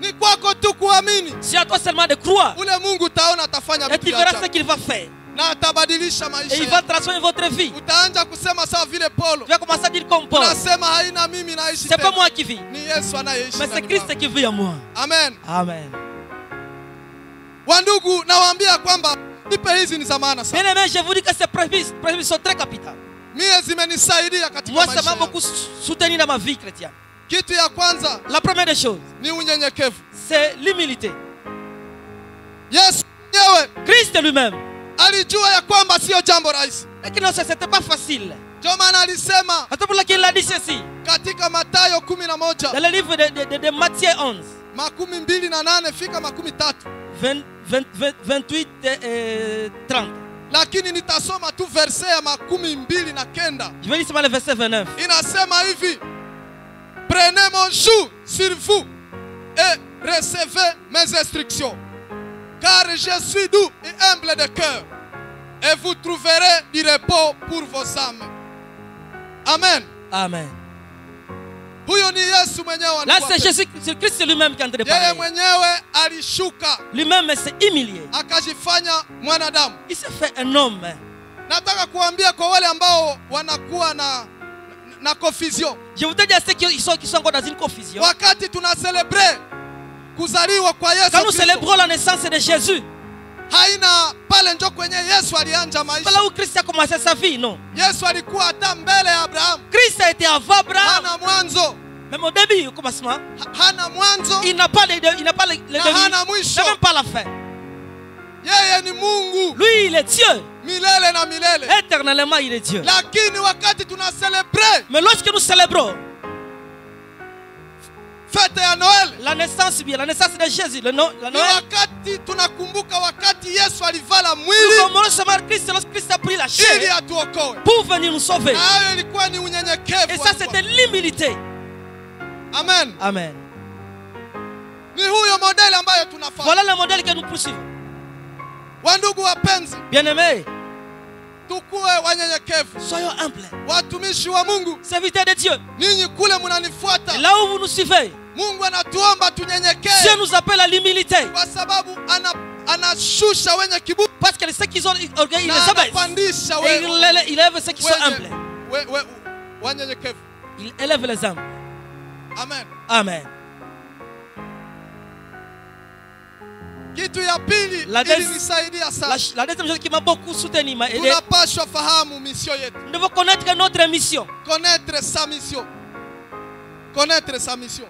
Ni kwako tu kuamini, C'est à toi seulement de croire. ule Mungu utaona atafanya Et vitu tu vya verras ce ajabu, qu'il va faire. na atabadilisha maisha Et il yako. va transformer votre vie. Utaanza kusema sawa vile Paulo, Tu vas commencer à dire comme Paul. unasema haina mimi naishi C'est pas tena, moi qui vis, ni Yesu anayeishi mais c'est ndani Christ mwangu. qui vit en moi. Amen. Amen. Wandugu, nawaambia kwamba nipe hizi ni za maana sana. Bien aimé, je vous dis que ces prémices sont très capitales. Mie zimenisaidia katika Moi, ça maisha m'a yangu. beaucoup soutenu dans ma vie chrétienne. Kitu ya kwanza La première des choses, ni unyenyekevu. c'est l'humilité. Yesu mwenyewe Christ lui-même. alijua ya kwamba sio jambo rahisi, Et que non, c'était pas facile. ndio maana alisema C'est pour laquelle il a dit ceci. katika Mathayo 11 Dans le livre de Matthieu 11, 28 fika 13, 28 et 30. lakini nitasoma tu verse ya 29. Je vais lire seulement le verset 29. Inasema hivi: prenez mon joug sur vous et recevez mes instructions, car je suis doux et humble de cœur, et vous trouverez du repos pour vos âmes. Amen. Amen. Huyo ni Yesu mwenyewe. Là, c'est Jésus, c'est Christ lui-même qui est en train de Yeye parler. mwenyewe alishuka Lui-même s'est humilié. akajifanya mwanadamu. Il s'est fait un homme. Nataka kuambia kwa wale ambao wanakuwa na confusion, Je voudrais dire à ceux qui sont encore dans une confusion. wakati tuna celebrate kuzaliwa kwa Yesu Quand nous Kristo, célébrons la naissance de Jésus, haina pale njo kwenye Yesu alianja c'est maisha. là où Christ a commencé sa vie, non. Yesu alikuwa hata mbele ya Abrahamu, Christ a été avant Abraham. hana mwanzo, Même au début, au commencement, hana mwanzo il n'a pas le début, na hana il mwisho. n'a même pas la fin. Yeye ni Mungu Lui, il est Dieu. milele na milele. Éternellement, il est Dieu. Lakini wakati tuna celebrate Mais lorsque nous célébrons fete ya Noel, la naissance de Jésus, la ni Noël, wakati tunakumbuka wakati Yesu alivala nous mwili commençons à Christ lorsque Christ a pris la ili chair atuokoe. pour venir nous sauver. Na hayo ilikuwa ni Et unyenyekevu. ça, c'était l'humilité. Amen. Amen. Ni huyo modeli ambayo tunafanya. Voilà le modèle que nous poursuivons. Wandugu wapenzi, Bien-aimés, tukue wanyenyekevu. soyons humbles. Watumishi wa Mungu, Serviteurs de Dieu. ninyi kule mnanifuata. Et là où vous nous suivez, Mungu anatuomba Dieu tunyenyekee nous appelle à l'humilité. kwa sababu anashusha wenye kiburi Parce que ceux qui ont orgueil, il na les abaisse. anapandisha Et il élève ceux qui sont humbles. wanyenyekevu. Il élève les humbles. Amen. Amen. Kitu ya pili La des- ilinisaidia sana. La deuxième chose qui m'a beaucoup soutenu, m'a aidé. Tunapaswa fahamu mission yetu. Nous devons connaître notre mission. Connaître sa mission. Connaître sa mission.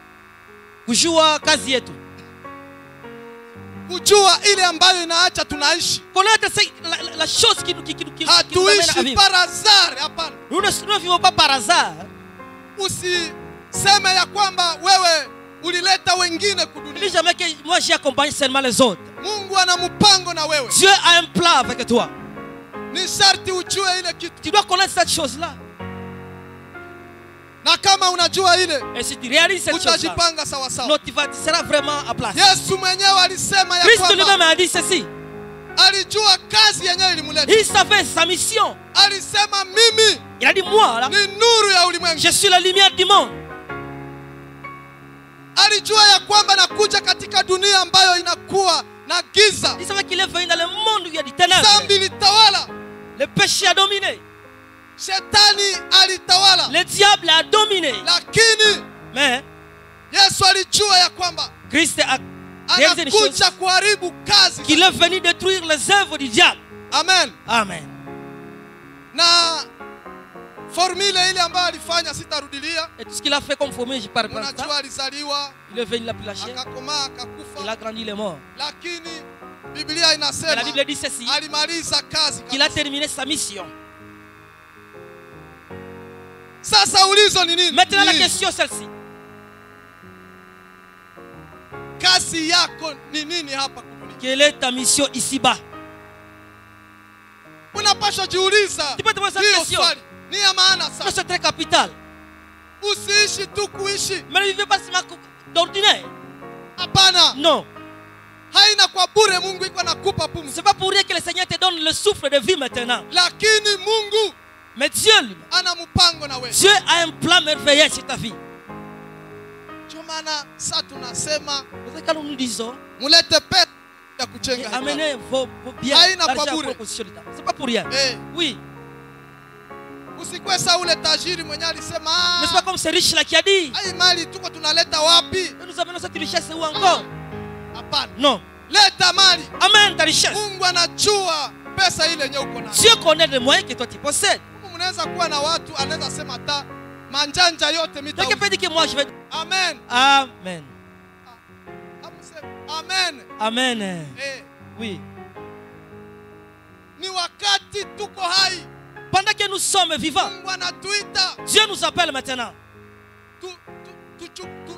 Kujua kazi yetu. Kujua ile ambayo inaacha tunaishi. Connaître la chose qui nous amène à Hatuishi vivre. par hasard, hapana. Nous ne vivons pas par hasard. Usiseme ya kwamba wewe ulileta wengine Ne dis kudunia. jamais que moi j'ai accompagné seulement les autres. Mungu ana mpango na wewe. Dieu a un plan avec toi. Ni sharti ujue ile kitu. Tu dois connaître cette chose-là. Na kama unajua ile, Et si tu réalises cette chose-là, utajipanga sawa sawa. non, tu seras vraiment à place. Yesu mwenyewe alisema ya Christ kwamba lui-même a dit ceci. alijua kazi yenyewe ilimleta. Il savait sa mission. Alisema mimi Il a dit, moi, là, ni nuru ya ulimwengu. je suis la lumière du monde. Alijua ya kwamba nakuja katika dunia ambayo inakuwa na giza. Il savait qu'il est venu dans le monde où il y a du ténèbres. Dhambi litawala. Le péché a dominé. Shetani alitawala. Le diable a dominé. Lakini Mais Yesu alijua ya kwamba Christ a réalisé une chose, anakuja kuharibu kazi. qu'il est venu détruire les œuvres du diable. Amen. Amen. Na formule ile ambayo alifanya sitarudilia. Et tout ce qu'il a fait comme formule, je parle pas de ça. Unajua alizaliwa, Il est venu, il a pris la chair, akakomaa, il a akakufa. grandi, il est mort. Lakini Biblia Et la inasema Bible dit ceci, alimaliza kazi. qu'il a terminé sa mission. Sasa ulizo ni nini? Maintenant la Ni question est celle-ci. kazi yako ni nini hapa kudunia? Quelle est ta mission ici-bas? Unapaswa jiuliza. Tu peux te poser cette Hiyo question. swali ni ya maana Ça, sana. c'est très capital. Usiishi tu kuishi. Mais ne vivez pas seulement d'ordinaire. Hapana. Non. Haina kwa bure, Mungu iko nakupa pumzi. C'est pas pour rien que le Seigneur te donne le souffle de vie maintenant. Lakini Mungu Mais Dieu, lui, ana mpango na wewe. Dieu a un plan merveilleux sur ta vie. Ndio maana sasa tunasema C'est ce que nous disons. mulete pesa ya Et kujenga hekalu. amenez vos biens, Haina l'argent kwa à bure. proposition d'État. C'est pas pour rien. Eh, Oui. usikwe sa ule tajiri mwenye alisema Mais c'est pas comme ce riche-là qui a dit, ai mali tuko tunaleta wapi? nous amenons cette richesse où encore? Hapana. Non. Leta mali. Amène ta richesse. Mungu anajua pesa ile yenye uko nayo. Dieu connaît les moyens que toi tu possèdes. Mnaweza kuwa na watu anaweza sema ta manjanja yote Donc mita. il peut dire que moi je vais... Amen. Amen. Amen. Amen. Eh, Oui. ni wakati tuko hai. Pendant que nous sommes vivants, Mungu anatuita Dieu nous appelle maintenant.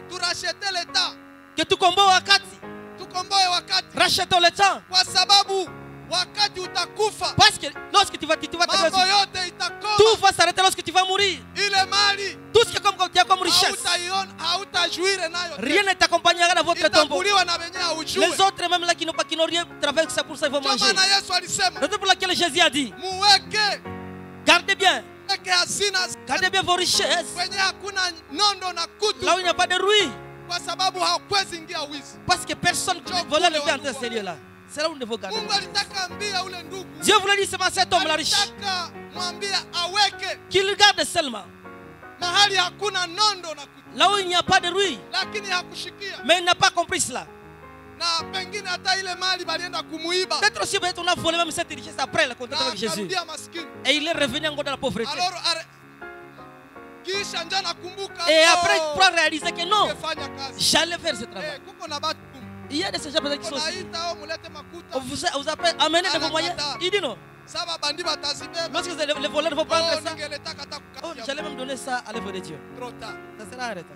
turachete leta. Que tu combats wakati. Tukomboe wakati. Rachetons le temps. Kwa sababu wakati utakufa. Parce que lorsque tu vas te Mambo yote itakoma. tout va s'arrêter lorsque tu vas mourir. Ile mali Tout ce qui est comme richesse, hautajuire nayo. rien ne t'accompagnera dans votre tombeau. Itakuliwa na wenye haujue. Les autres même là qui n'ont rien travaillé, c'est pour ça qu'ils vont Ndio manger. maana Yesu alisema C'est pour laquelle Jésus a dit, muweke gardez bien hazina Gardez bien vos richesses. kwenye hakuna nondo na kutu, Là où il n'y a pas de ruine. kwa sababu hakwezi ingia wizi. Parce que personne ne peut voler le bien dans ce lieu-là. C'est là où nous devons garder. Mungu alitaka ambia ule ndugu, Dieu voulait dire seulement cet homme-là riche, alitaka mwambia aweke qu'il garde seulement mahali hakuna nondo na kutu, là où il n'y a pas de ruine. lakini hakushikia. Mais il n'a pas compris cela. Na pengine hata ile mali balienda kumuiba Peut-être aussi peut-être on a volé même cette richesse après le contact na avec Jésus. akarudia maskini. Et il est revenu encore dans la pauvreté. Alors kisha njoo nakumbuka, Et après, il pourra réaliser que non, ungefanya kazi. j'allais faire ce travail. Kuko na batu Il y a des gens qui sont aussi. naita au mulete makuta, Vous appelez, amenez de vos moyens. Il dit non. saba bandi batazibeba. Lorsque les voleurs vont prendre ça, Ningeletaka hata oh, kukatia j'allais même donner ça à l'œuvre de Dieu. trop tard. Ça sera arrêté.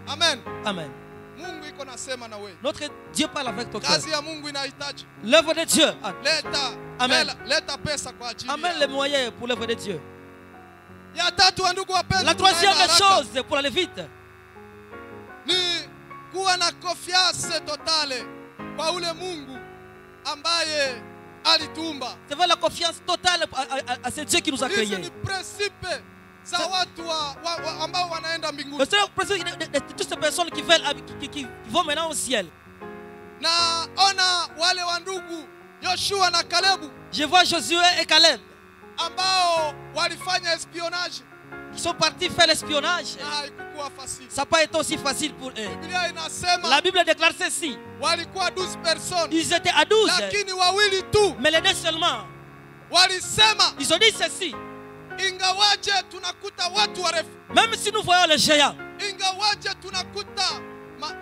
Amen. Amen. Mungu iko nasema na wewe. Notre Dieu parle avec ton cœur. Kazi ya Mungu inahitaji. L'œuvre de Dieu. Leta, Amen. leta pesa kwa ajili. Amène les moyens pour l'œuvre de Dieu. Ya tatu, ndugu wapenzi, La troisième tunaenda haraka. chose pour aller vite, Ni kuwa na confiance totale kwa ule Mungu ambaye alituumba. C'est vrai, la confiance totale à ce Dieu qui nous a Hizi créés. ni principe za watu ambao wanaenda mbinguni. C'est le principe de toutes ces personnes qui veulent, qui vont maintenant au ciel. Na ona wale wa ndugu Yoshua na Kalebu, Je vois Josué et Caleb ambao walifanya espionnage. qui sont partis faire l'espionnage. Na haikuwa fasili. Ça n'a pas été aussi facile pour eux. Biblia inasema La Bible déclare ceci. walikuwa 12 personnes, Ils étaient à 12, lakini wawili tu mais les deux seulement. walisema Ils ont dit ceci. ingawaje tunakuta watu warefu, Même si nous voyons les géants, ingawaje tunakuta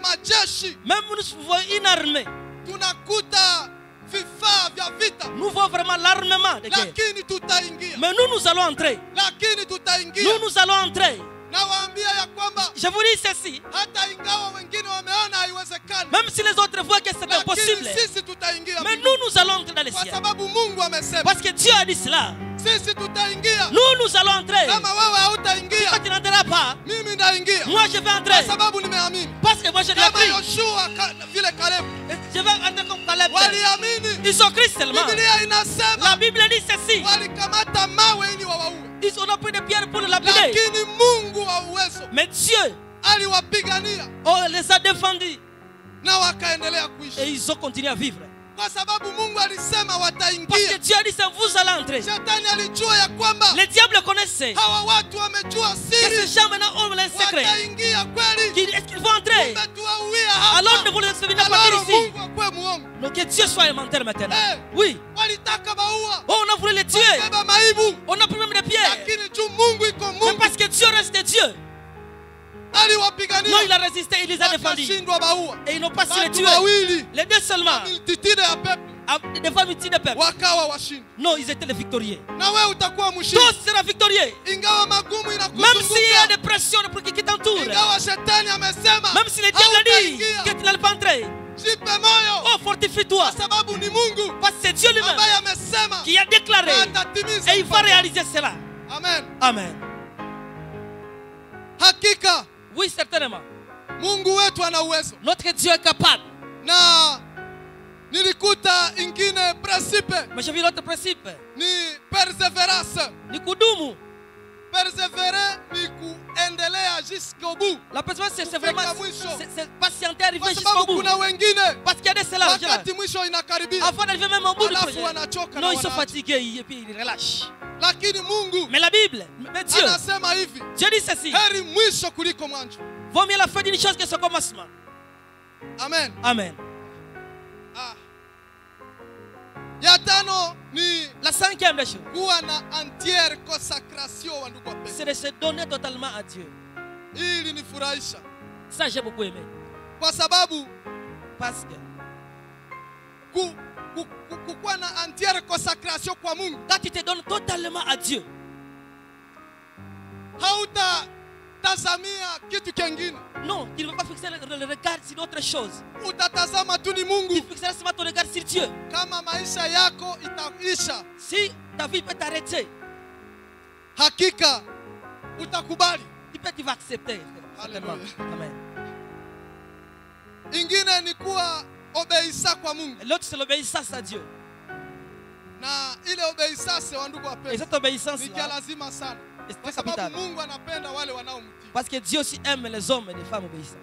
majeshi, même nous voyons une armée, tunakuta vifaa vya vita, nous voyons vraiment l'armement de guerre. lakini tutaingia, Mais nous allons entrer. lakini tutaingia. Nous allons entrer. Nawaambia ya kwamba Je vous dis ceci. hata ingawa wengine wameona haiwezekani, Même si les autres voient que c'est impossible, lakini sisi tutaingia mais mbinguni. nous allons entrer dans les Kwa cieux. sababu Mungu amesema Parce que Dieu a dit cela. sisi tutaingia. Nous allons entrer. Kama wewe Quand hautaingia, tu n'entreras pas, mimi naingia, moi je vais kwa entrer. sababu nimeamini. Parce que moi je l'ai Kama pris. Yoshua vile Kalebu Je vais entrer comme Caleb. waliamini, Ils sont Christ seulement. Biblia La inasema Bible dit ceci. walikamata mawe ili wawaue, Ils ont pris des pierres pour le lapider. lakini Mungu wa uwezo Mais Dieu, aliwapigania on les a défendus. na wakaendelea Et kuishi, ils ont continué à vivre. kwa sababu Mungu alisema Parce que wataingia. Dieu a dit ça, vous allez entrer. Shetani alijua ya kwamba Les diables connaissaient hawa watu wamejua que ces siri, gens maintenant ont les secrets. wataingia kweli, Est-ce qu'ils vont entrer? kumbe tuwauie Alors ne hapa. vous laissez pas partir Alors ici. Mungu akwe muongo. Donc que Dieu soit menteur maintenant. Eh. Oui. Walitaka baua, Oh, on a voulu les tuer. beba maibu, On a pris même des pierres. lakini juu Mungu iko Mais Mungu parce que Dieu reste Dieu. aliwapigania, Non, il a résisté, il les a défendus. wakashindwa baua. Et ils n'ont pas su les Watu tuer. wawili, Les deux seulement. multitude ya pepo Des femmes multitudes de peuple. wakawa washindi. Non, ils étaient les victorieux. Na wewe utakuwa mshindi, Tous seront victorieux. ingawa magumu Même s'il y a inakuzunguka, des pressions qui t'entourent. ingawa shetani amesema Même si le diable a dit hautaingia, que tu n'allais pas entrer. jipe moyo, Oh, fortifie-toi. kwa sababu ni Mungu Parce que c'est Dieu lui-même ambaye amesema qui a déclaré. na atatimiza. Et il va réaliser cela. Amen. Amen. Hakika Oui, certainement. Mungu wetu ana uwezo. Notre Dieu est capable. Na nilikuta ingine principe Mais j'ai vu l'autre principe. ni perseverance. Ni kudumu. Perseverer ni kuendelea jusqu'au bout, La persévérance, c'est Kufika vraiment mwisho. c'est patienter, arriver kwa jusqu'au sababu bout. kuna wengine Parce qu'il y a des cela. wakati mwisho inakaribia, Avant d'arriver même au bout du alafu projet. wanachoka Non, na ils sont wanaacha. fatigués et puis ils relâchent. Lakini Mungu Mais la Bible, mais Dieu, anasema hivi, Dieu dit ceci. heri mwisho kuliko mwanzo. Vaut mieux la fin d'une chose que son commencement. Amen. Amen. Ah. Ya tano ni La cinquième des choses, kuwa na entière consacration wa ndugu wapenzi. c'est de se donner totalement à Dieu. Hili nifurahisha Ça, j'ai beaucoup aimé. kwa sababu Parce que kukuwa na entière consacration kwa Mungu, quand tu te donnes totalement à Dieu, hautatazamia kitu kingine, non, tu ne vas pas fixer le regard sur autre chose. utatazama tu ni Tu Mungu. fixeras seulement ton regard sur Dieu. Kama maisha yako itaisha, Si ta vie peut t'arrêter, hakika utakubali. tu vas accepter. Certainement. Amen. Ingine ni kuwa obeisa kwa Mungu, Et l'autre, c'est l'obéissance à Dieu. na ile obeisase wa ndugu Et wapenzi cette obéissance ni kia lazima sana, est kwa très sababu capitale. Mungu anapenda wale wanaomtii. Parce que Dieu aussi aime les hommes et les femmes obéissants.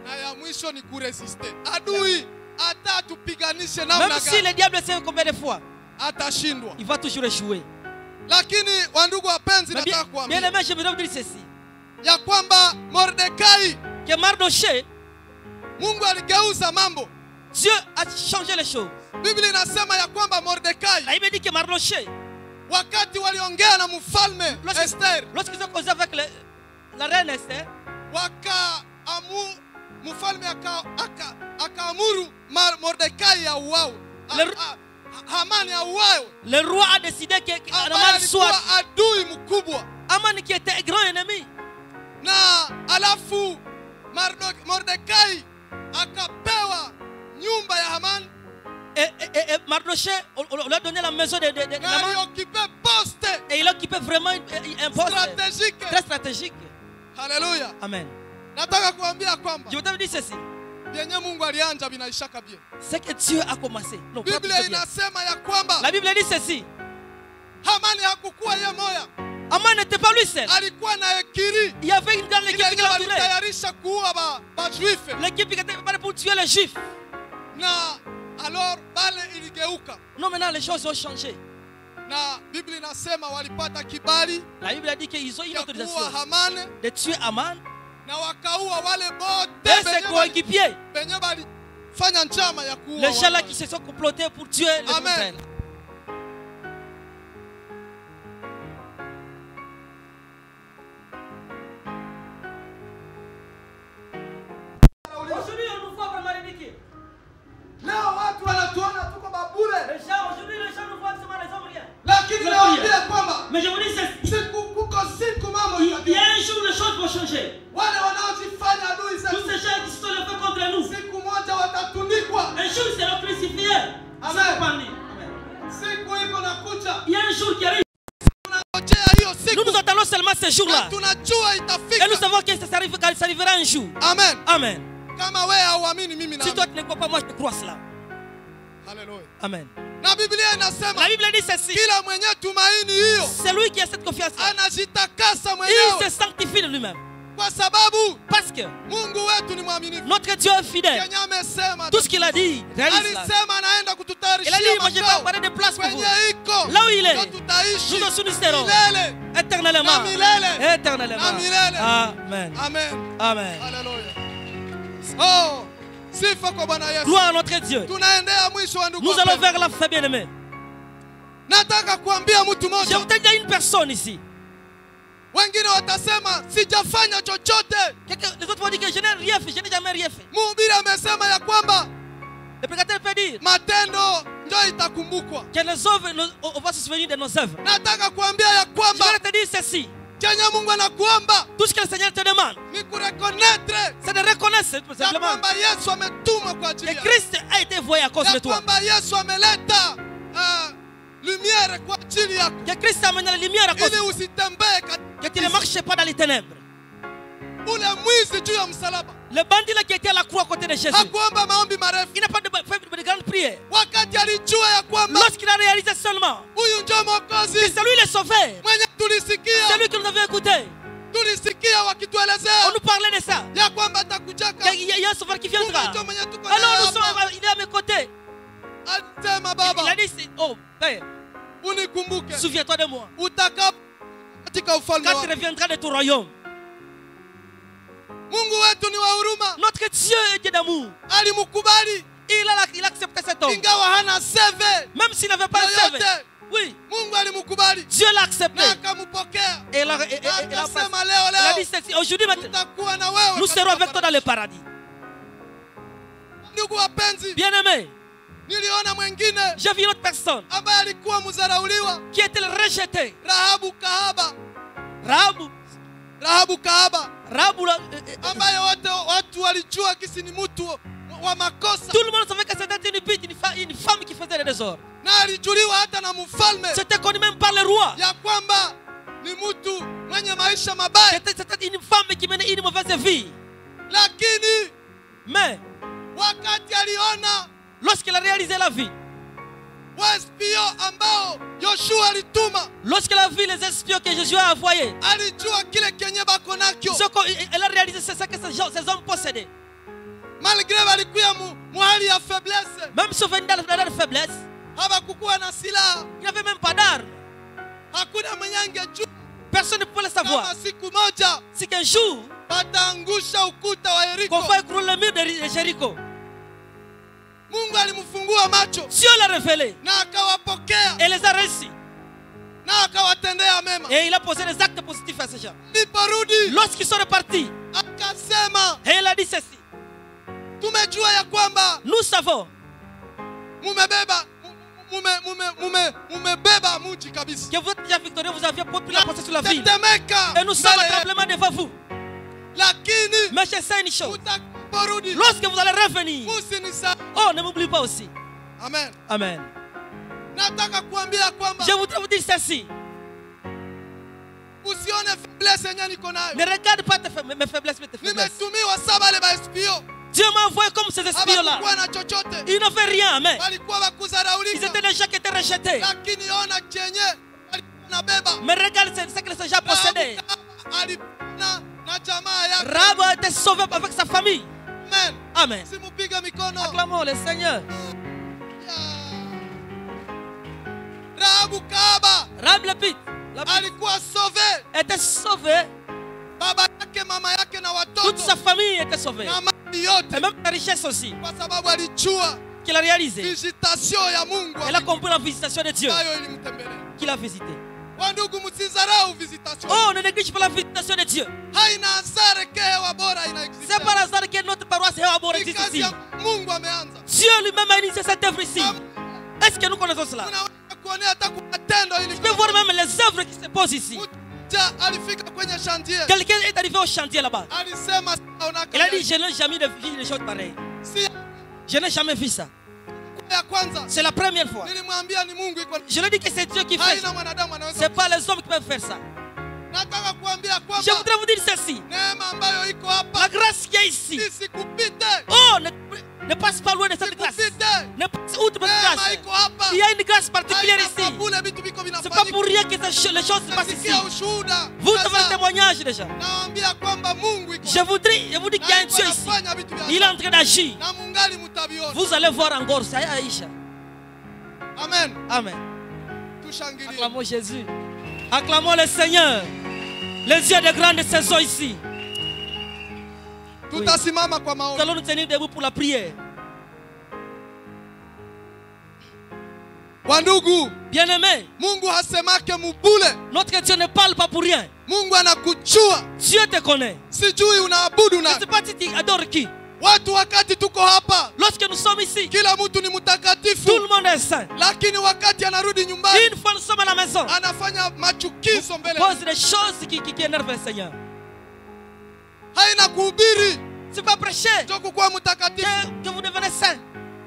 Na ya mwisho ni kuresiste adui, hata tupiganishe Même namna si gani le diable sait combien de fois, atashindwa. il va toujours échouer. Lakini wandugu wapenzi, Mais nataka bien kuambia aimé, je voudrais vous dire ceci. ya kwamba Mordekai, Que Mardoché, Mungu aligeuza mambo. Dieu a changé les choses. Biblia inasema ya kwamba Mordekai, La Bible dit que Mardoché, wakati waliongea na mfalme Esther, lorsqu'ils ont causé avec la reine Esther, mfalme akaamuru Mordekai auawe, Hamani auawe, le roi a décidé que ambaye Haman alikuwa soit adui mkubwa. Haman qui était un grand ennemi. Na alafu Mordekai akapewa nyumba ya Haman, Et Mardoché, on lui a donné la maison de na Haman. aliokipe poste Et il occupait vraiment un poste stratégique. très stratégique. Haleluya. Amen. Nataka kuambia kwamba Je voudrais dire ceci. vyenye Mungu alianza vinaishaka bien. Ce que Dieu a commencé. Non, pas Biblia bien. inasema ya kwamba La Bible dit ceci. Hamani hakukuwa yeye moya. Aman n'était pas lui seul. Alikuwa na ekiri. Il y avait une grande équipe qui l'entourait. Walitayarisha kuua ba juife. L'équipe qui était préparée pour tuer les juifs. Na alors bale iligeuka. Non, maintenant les choses ont changé. Na Biblia inasema walipata kibali La Bible a dit qu'ils ont une ya autorisation kuua Hamani de tuer Aman na wakaua wale et bote ses coéquipiers. benye balifanya njama ya kuua. Les gens là qui se sont complotés pour tuer les Israéliens. Aujourd'hui, on nous voit vraiment ridicule. Leo watu wanatuona tuko babure. Aujourd'hui, les gens nous voient seulement les hommes rien. Lakini nawaambia kwamba Mais je vous dis ceci. siku mambo Il y a un jour, les choses vont changer. wale wanaojifanya adui Tous zetu ces gens qui se sont levés contre nous, siku moja watatundikwa. un jour, ils seront crucifiés. Amen. Siku iko na kucha. Il y a un jour qui arrive. Tunangojea hiyo Nous siku. nous attendons seulement ce Na jour-là. tunajua Et nous itafika. savons que ça arrivera un jour. Amen. Amen. Kama wewe hauamini mimi na. Si toi tu ne crois pas, moi je crois cela. Haleluya. Amen. Na Biblia inasema La Bible dit ceci. kila mwenye tumaini hiyo Celui qui a cette confiance, anajitakasa il se mwenyewe sanctifie de lui-même. kwa sababu Parce que Mungu wetu ni mwaminifu. notre Dieu est fidèle. Kenya amesema Tout ce qu'il a dit, réalise cela. alisema anaenda Il a kututayarishia dit, moi je vais makao préparer des places pour vous. kwenye iko Là où il est, ndio tutaishi nous nous serons milele éternellement. na milele. Éternellement. Na milele. Amen. Amen. Amen. Haleluya. Oh, sifa kwa Bwana Yesu. Gloire à notre Dieu. Tunaendea mwisho wa ndugu. Nous allons wapendwa. vers la fin bien-aimée. Nataka kuambia mtu Je mmoja. vous dis à une personne ici. Wengine watasema sijafanya chochote. Les autres vont dire que je n'ai rien fait, je n'ai jamais rien fait. Mhubiri amesema ya kwamba Le prédicateur peut dire matendo ndio itakumbukwa. que les œuvres, on va se souvenir de nos œuvres. Nataka kuambia ya Je kwamba vais te dire ceci. Kenya Mungu anakuomba Tout ce que le Seigneur te demande, ni kureconnaître c'est de reconnaître ya simplement kwamba Yesu ametuma kwa que ajili yako. Christ a été voyé à cause de Ya toi. kwamba Yesu ameleta lumière kwa ajili yako. Que Christ a amené la lumière à cause de Ili toi. usitembee Que tu ne marches pas dans les ténèbres. ule mwizi juu ya msalaba. Le bandit là qui était à la croix à côté de Jésus, Hakuomba maombi marefu. il n'a pas fait de grande prière. Wakati alijua ya kwamba Lorsqu'il a réalisé seulement huyu ndio que Mwokozi c'est lui le sauveur, mwenye c'est tulisikia lui que nous avions écouté, tulisikia on wakituelezea nous parlait de ça. ya kwamba atakujaka. Il y a un sauveur qui Mungu viendra. ndio mwenye tuko Alors naye nous hapa. sommes, il est à mes côtés. Alisema Il a Baba, dit, oh Père, unikumbuke souviens-toi de moi. utakapo katika ufalme Quand tu wako. reviendras de ton royaume. Mungu wetu ni wa huruma. Notre Dieu est Dieu d'amour. Alimkubali Il a accepté cet homme. ingawa hana seve. Même s'il n'avait pas le Yoyote. CV. Oui, Mungu alimkubali Dieu l'a accepté. na akampokea. Et il a Na akasema leo il a dit leo ceci. Aujourd'hui, maintenant, tutakuwa na wewe. nous katika serons avec toi dans le paradisi. paradis. Ndugu wapenzi, Bien-aimé, niliona mwingine j'ai vu une autre personne ambaye alikuwa mzarauliwa, qui était rejetée. Rahabu kahaba. Rahabu, là, Ambaye watu walijua kisi ni mtu wa makosa. tout le monde savait que c'était une pute, une femme qui faisait le désordre. Na alijuliwa hata na mfalme C'était connu même par le roi. ya kwamba ni mtu mwenye maisha mabaya. C'était une femme qui menait une mauvaise vie. Lakini Mais wakati aliona lorsqu'il a réalisé la vie, waspio ambao Yoshua alituma, lorsqu'elle a vu les espions que Jésus a envoyés, alijua kile kenye bako nakyo. elle a réalisé c'est ça que ces hommes possédaient. Malgré walikuya muhali ya faiblesse, Même si on venait dans la faiblesse, hawakukuwa na silaha. il n'y avait même pas d'armes. Hakuna mwenye angejua Personne ne pouvait le savoir. kama siku moja C'est qu'un jour, wataangusha ukuta wa Yeriko. qu'on va écrouler le mur de Jéricho. Mungu alimfungua macho Dieu l'a révélé na akawapokea et les a reçus. na akawatendea mema. Et il a posé des actes positifs à ces gens. Aliporudi Lorsqu'ils sont repartis, akasema, et il a dit ceci. tumejua ya kwamba Nous savons mumebeba mji kabisa. que vous êtes déjà victorieux, vous aviez pris la possession de la ville. Tetemeka Et nous sommes mbele yetu. tremblement devant vous. Lakini Mais je sais une chose. mutakaporudi Lorsque vous allez revenir, musinisa. oh, ne m'oublie pas aussi. Amen. Amen. Nataka kuambia kwamba Je voudrais vous dire ceci. Usione faiblesse yenye niko nayo. Ne regarde pas mes faiblesses, mais tes faiblesses. Nimetumiwa saba le ba espio. Dieu m'a envoyé comme ces espions-là. Hawakuwa na chochote. Ils n'ont fait rien, amen. Walikuwa bakuzaraulika. Ils étaient des gens qui étaient rejetés. Lakini ona chenye alikuwa nabeba. Mais regarde ce que ces gens possédaient. Alipona na jamaa yake. Rahab a été sauvé avec sa famille. Amen. Amen. Simupiga mikono. Acclamons le Seigneur. Rahabu kahaba. Rahab le pit Alikuwa sauvé. était sauvé. Baba yake, mama yake na watoto. Toute sa famille était sauvée. Na mali yote. Et même la richesse aussi. Kwa sababu alijua Qu'il a réalisé. visitation ya Mungu. Elle a compris la visitation de Dieu. Nayo ilimtembelea. Qu'il a visité. Wandugu, msizarau visitation. Oh, ne néglige pas la visitation de Dieu. Haina hasara ke hewa bora inaexiste. C'est par hasard que notre paroisse est à bord existe Kazi ici. ya Mungu ameanza. Dieu lui-même a initié cette œuvre ici. Est-ce que nous connaissons cela? Unaweza kuonea hata kwa matendo ili Je peux voir même les œuvres qui se posent ici. mmoja alifika kwenye chantier. Quelqu'un est arrivé au chantier là-bas. Alisema Il a dit, je n'ai jamais vu des choses pareilles. si Je n'ai jamais vu ça. ya kwanza C'est la première fois. nilimwambia ni Mungu iko. Je lui ai dit que c'est Dieu qui fait ça. Haina mwanadamu anaweza. Ce n'est pas les hommes qui peuvent faire ça. Nataka kuambia Je kwamba voudrais vous dire ceci. neema ambayo iko La hapa grâce qui est ici. isikupite. Oh, ne passe pas loin de cette grâce. Isikupite. Ne passe outre cette Neema grâce. iko hapa. Il y a une grâce particulière Haina ici. kabule vitu viko Ce n'est pas pour vinafanyika. rien que les choses se passent ici. Nasikia ushuhuda. Vous avez Sasa, un témoignage déjà. nawaambia kwamba Mungu iko. Je vous dis qu'il y a un Dieu ici. anafanya vitu vya Il est en train d'agir. na mungali mtaviona. Vous allez voir encore ça, Aïcha. Amen. Amen. Tushangilie. Acclamons Jésus. Acclamons le Seigneur. Les yeux de grande saison ici. Tutasimama kwa Nous maombi. allons nous tenir debout pour la prière. Wandugu, Bien-aimés, Mungu hasemake mubule. notre Dieu ne parle pas pour rien. Mungu anakujua. Dieu te connaît. Sijui unaabudu Je ne sais na pas si tu adores qui. watu. Wakati tuko hapa, Lorsque nous sommes ici, kila mtu ni tout mtakatifu, le monde est saint. lakini wakati anarudi nyumbani Une fois nous sommes à la maison, anafanya machukizo mbele. pose des choses qui énervent le Seigneur. Haina kuhubiri C'est pas prêcher ndio kukuwa mtakatifu. que vous devenez saint.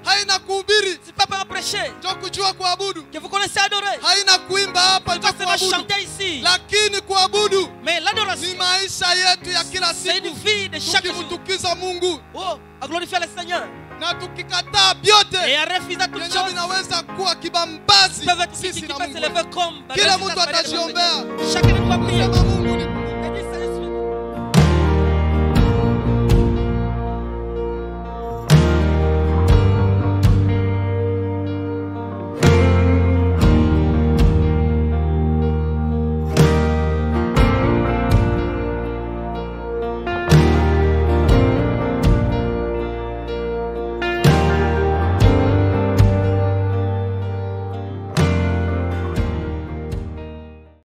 Haina kuhubiri C'est pas prêcher ndio kujua kuabudu. que vous connaissez adorer. Haina kuimba hapa C'est ndio pas seulement kuabudu. chanter ici. Lakini kuabudu Mais ni l'adoration, maisha yetu ya kila c'est une siku, vie de chaque jour. tukimtukiza Mungu Oh, à glorifier le Seigneur. na tukikataa vyote Et à refuser toutes yenye choses vinaweza kuwa kibambazi peuvent être sisi qui na peuvent Mungu. s'élever comme Kila résistance mtu à la atajiombea. Chacun de nous va prier. Sema Mungu